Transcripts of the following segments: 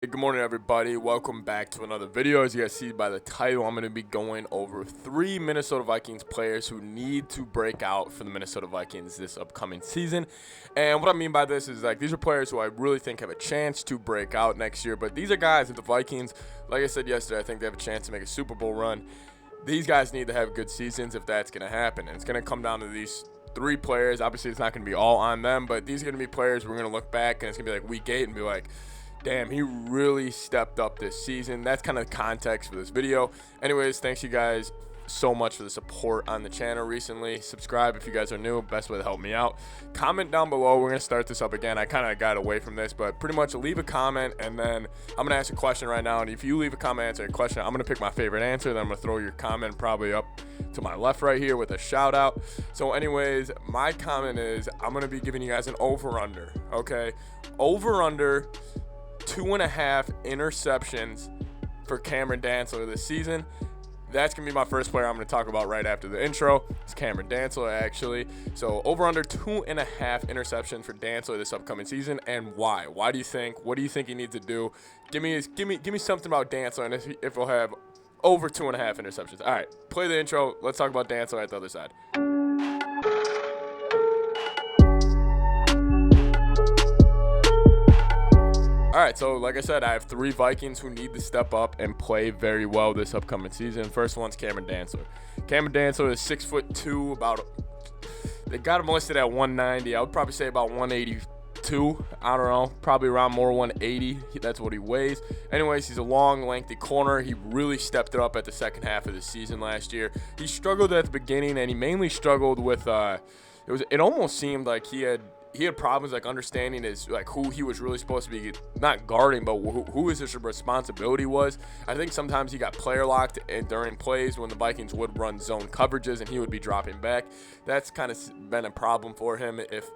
Hey, good morning, everybody. Welcome back to another video. As you guys see by the title, I'm going to be going over 3 Minnesota Vikings players who need to break out for the Minnesota Vikings this upcoming season. And what I mean by this is, like, these are players who I really think have a chance to break out next year. But these are guys that the Vikings, like I said yesterday, I think they have a chance to make a Super Bowl run. These guys need to have good seasons if that's going to happen. And it's going to come down to these 3 players. Obviously, it's not going to be all on them, but these are going to be players we're going to look back and it's going to be like week 8 and be like, damn, he really stepped up this season. That's kind of the context for this video. Anyways, thanks you guys so much for the support on the channel recently. Subscribe if you guys are new. Best way to help me out. Comment down below. We're going to start this up again. I kind of got away from this, but pretty much leave a comment, and then I'm going to ask a question right now. And if you leave a comment answering a question, I'm going to pick my favorite answer. Then I'm going to throw your comment probably up to my left right here with a shout out. So anyways, my comment is I'm going to be giving you guys an over-under, okay? Over-under 2.5 interceptions for Cameron Dantzler this season. That's going to be my first player I'm going to talk about right after the intro. It's Cameron Dantzler, actually. So over under 2.5 interceptions for Dantzler this upcoming season, and why? Why do you think? What do you think he needs to do? Give me something about Dantzler, and if he'll have over 2.5 interceptions. All right, play the intro. Let's talk about Dantzler at the other side. All right, so like I said, I have 3 Vikings who need to step up and play very well this upcoming season. First one's Cameron Dantzler. Cameron Dantzler is 6'2", they got him listed at 190. I would probably say about 182. I don't know, probably around more 180. That's what he weighs. Anyways, he's a long, lengthy corner. He really stepped it up at the second half of the season last year. He struggled at the beginning, and he mainly struggled with it almost seemed like he had problems like understanding who he was really supposed to be not guarding, but who his responsibility was. I think sometimes he got player locked during plays when the Vikings would run zone coverages and he would be dropping back. That's kind of been a problem for him. If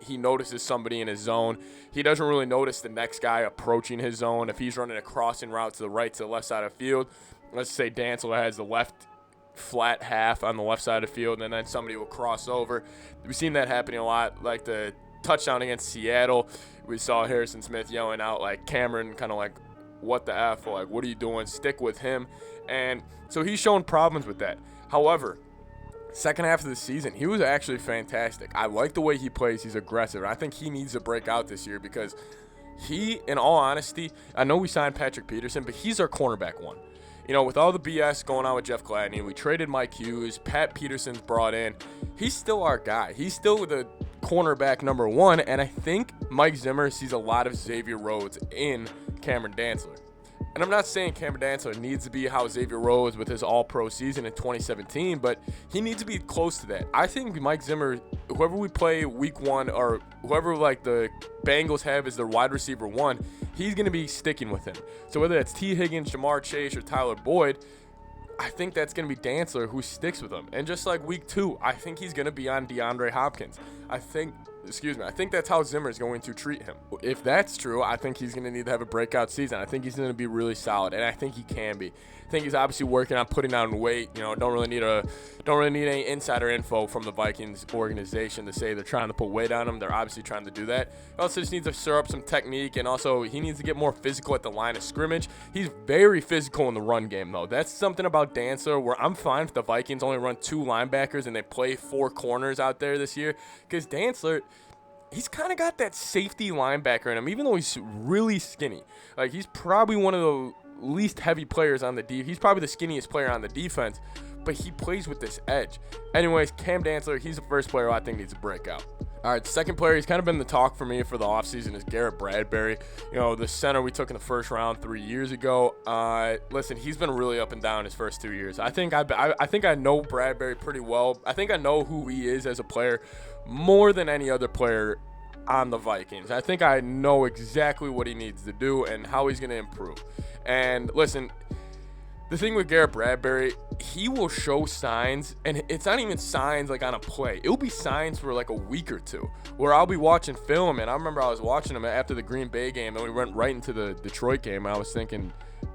he notices somebody in his zone, he doesn't really notice the next guy approaching his zone. If he's running a crossing route to the right to the left side of the field, let's say Dantzler has the left flat half on the left side of the field, and then somebody will cross over. We've seen that happening a lot, like the touchdown against Seattle. We saw Harrison Smith yelling out like Cameron, kind of like, what the F, like, what are you doing? Stick with him. And so he's shown problems with that. However, second half of the season, he was actually fantastic. I like the way he plays. He's aggressive. I think he needs to break out this year because he, in all honesty, I know we signed Patrick Peterson, but he's our cornerback one. You know, with all the BS going on with Jeff Gladney, we traded Mike Hughes, Pat Peterson's brought in. He's still our guy. He's still the cornerback number 1, and I think Mike Zimmer sees a lot of Xavier Rhodes in Cameron Dantzler. And I'm not saying Cameron Dantzler needs to be how Xavier Rhodes with his all-pro season in 2017, but he needs to be close to that. I think Mike Zimmer, whoever we play week 1 or whoever like the Bengals have as their wide receiver 1, he's going to be sticking with him. So whether that's T. Higgins, Jamar Chase, or Tyler Boyd, I think that's going to be Dantzler who sticks with him. And just like week 2, I think he's going to be on DeAndre Hopkins. I think that's how Zimmer is going to treat him. If that's true, I think he's going to need to have a breakout season. I think he's going to be really solid, and I think he can be. I think he's obviously working on putting on weight. You know, don't really need any insider info from the Vikings organization to say they're trying to put weight on him. They're obviously trying to do that. He also just needs to stir up some technique, and also he needs to get more physical at the line of scrimmage. He's very physical in the run game, though. That's something about Dantzler where I'm fine if the Vikings only run 2 linebackers and they play 4 corners out there this year, because Dantzler, he's kind of got that safety linebacker in him, even though he's really skinny. Like, he's probably one of the least heavy players on the defense. He's probably the skinniest player on the defense, but he plays with this edge. Anyways, Cam Dantzler, he's the first player I think needs to break out. All right, the second player, he's kind of been the talk for me for the offseason, is Garrett Bradbury. You know, the center we took in the first round 3 years ago. Listen, he's been really up and down his first 2 years. I think I know Bradbury pretty well. I think I know who he is as a player more than any other player on the Vikings. I think I know exactly what he needs to do and how he's going to improve. And listen, the thing with Garrett Bradbury, he will show signs, and it's not even signs like on a play. It'll be signs for like a week or 2 where I'll be watching film, and I remember I was watching him after the Green Bay game, and we went right into the Detroit game, and I was thinking,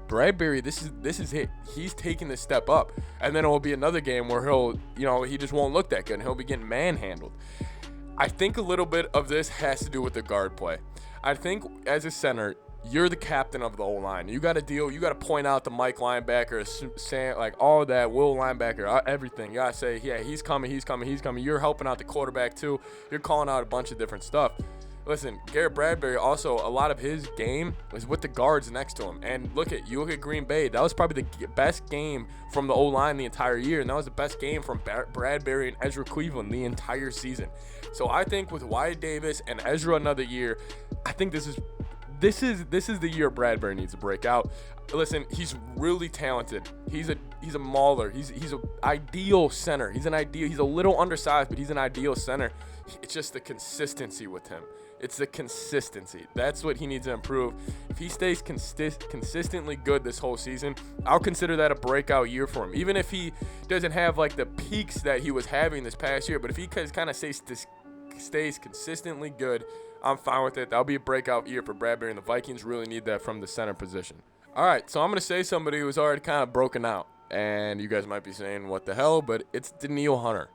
Bradbury, this is it. He's taking this step up. And then it will be another game where he just won't look that good, and he'll be getting manhandled. I think a little bit of this has to do with the guard play. I think as a center, You're the captain of the O-line. You got to deal. You got to point out the Mike linebacker, Sam, like all that, Will linebacker, everything. You got to say, yeah, he's coming. You're helping out the quarterback too. You're calling out a bunch of different stuff. Listen, Garrett Bradbury, also, a lot of his game was with the guards next to him. And look at Green Bay. That was probably the best game from the O-line the entire year. And that was the best game from Bradbury and Ezra Cleveland the entire season. So I think with Wyatt Davis and Ezra another year, I think this is the year Bradbury needs to break out. Listen, he's really talented. He's a mauler. He's an ideal center. He's a little undersized, but he's an ideal center. It's just the consistency with him. It's the consistency. That's what he needs to improve. If he stays consistently good this whole season, I'll consider that a breakout year for him. Even if he doesn't have like the peaks that he was having this past year, but if he kind of stays consistently good, I'm fine with it. That'll be a breakout year for Bradbury, and the Vikings really need that from the center position. All right, so I'm going to say somebody who's already kind of broken out, and you guys might be saying, what the hell, but it's Danielle Hunter.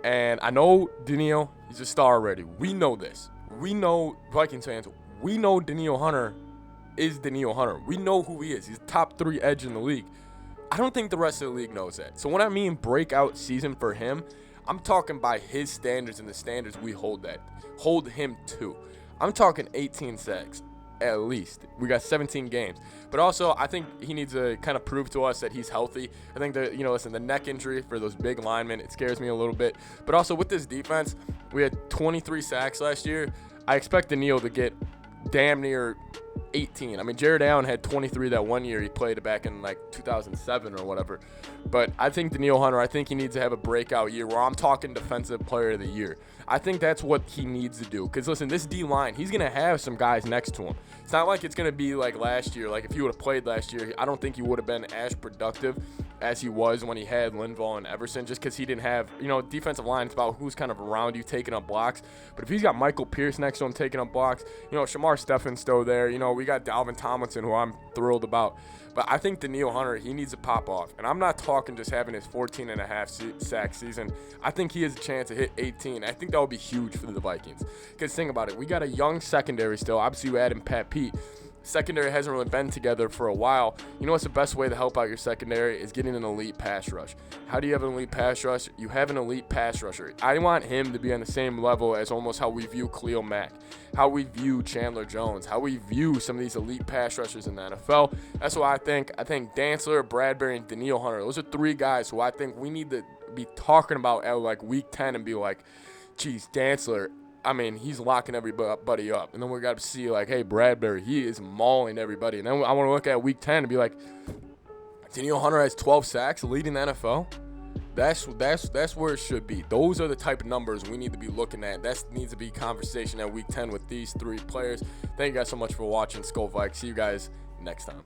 And I know Danielle, he's a star already. We know this. We know, Vikings fans, we know Danielle Hunter is Danielle Hunter. We know who he is. He's top 3 edge in the league. I don't think the rest of the league knows that. So when I mean breakout season for him, I'm talking by his standards and the standards we hold him to. I'm talking 18 sacks at least. We got 17 games. But also, I think he needs to kind of prove to us that he's healthy. I think that, listen, the neck injury for those big linemen, it scares me a little bit. But also with this defense, we had 23 sacks last year. I expect Danielle to get damn near 18. I mean, Jared Allen had 23 that one year. He played back in like 2007 or whatever. But I think Danielle Hunter, I think he needs to have a breakout year where I'm talking defensive player of the year. I think that's what he needs to do. Because, listen, this D-line, he's going to have some guys next to him. It's not like it's going to be like last year. Like, if he would have played last year, I don't think he would have been as productive as he was when he had Linval and Everson, just because he didn't have, defensive line. It's about who's kind of around you taking up blocks. But if he's got Michael Pierce next to him taking up blocks, Shamar Stephen's still there. We got Dalvin Tomlinson, who I'm thrilled about. But I think Danielle Hunter, he needs to pop off. And I'm not talking just having his 14.5 sack season. I think he has a chance to hit 18. I think that would be huge for the Vikings. Because think about it. We got a young secondary still. Obviously, you add in Pat Pete. Secondary hasn't really been together for a while. What's the best way to help out your secondary is getting an elite pass rush. How do you have an elite pass rush? You have an elite pass rusher. I want him to be on the same level as almost how we view Khalil Mack, how we view Chandler Jones, how we view some of these elite pass rushers in the NFL. That's what I think. I think Dantzler, Bradbury, and Danielle Hunter, those are 3 guys who I think we need to be talking about at like week 10 and be like, geez, Dantzler, I mean, he's locking everybody up. And then we got to see, like, hey, Bradbury, he is mauling everybody. And then I want to look at week 10 and be like, Danielle Hunter has 12 sacks leading the NFL. That's where it should be. Those are the type of numbers we need to be looking at. That needs to be conversation at week 10 with these 3 players. Thank you guys so much for watching Skol Vikes. See you guys next time.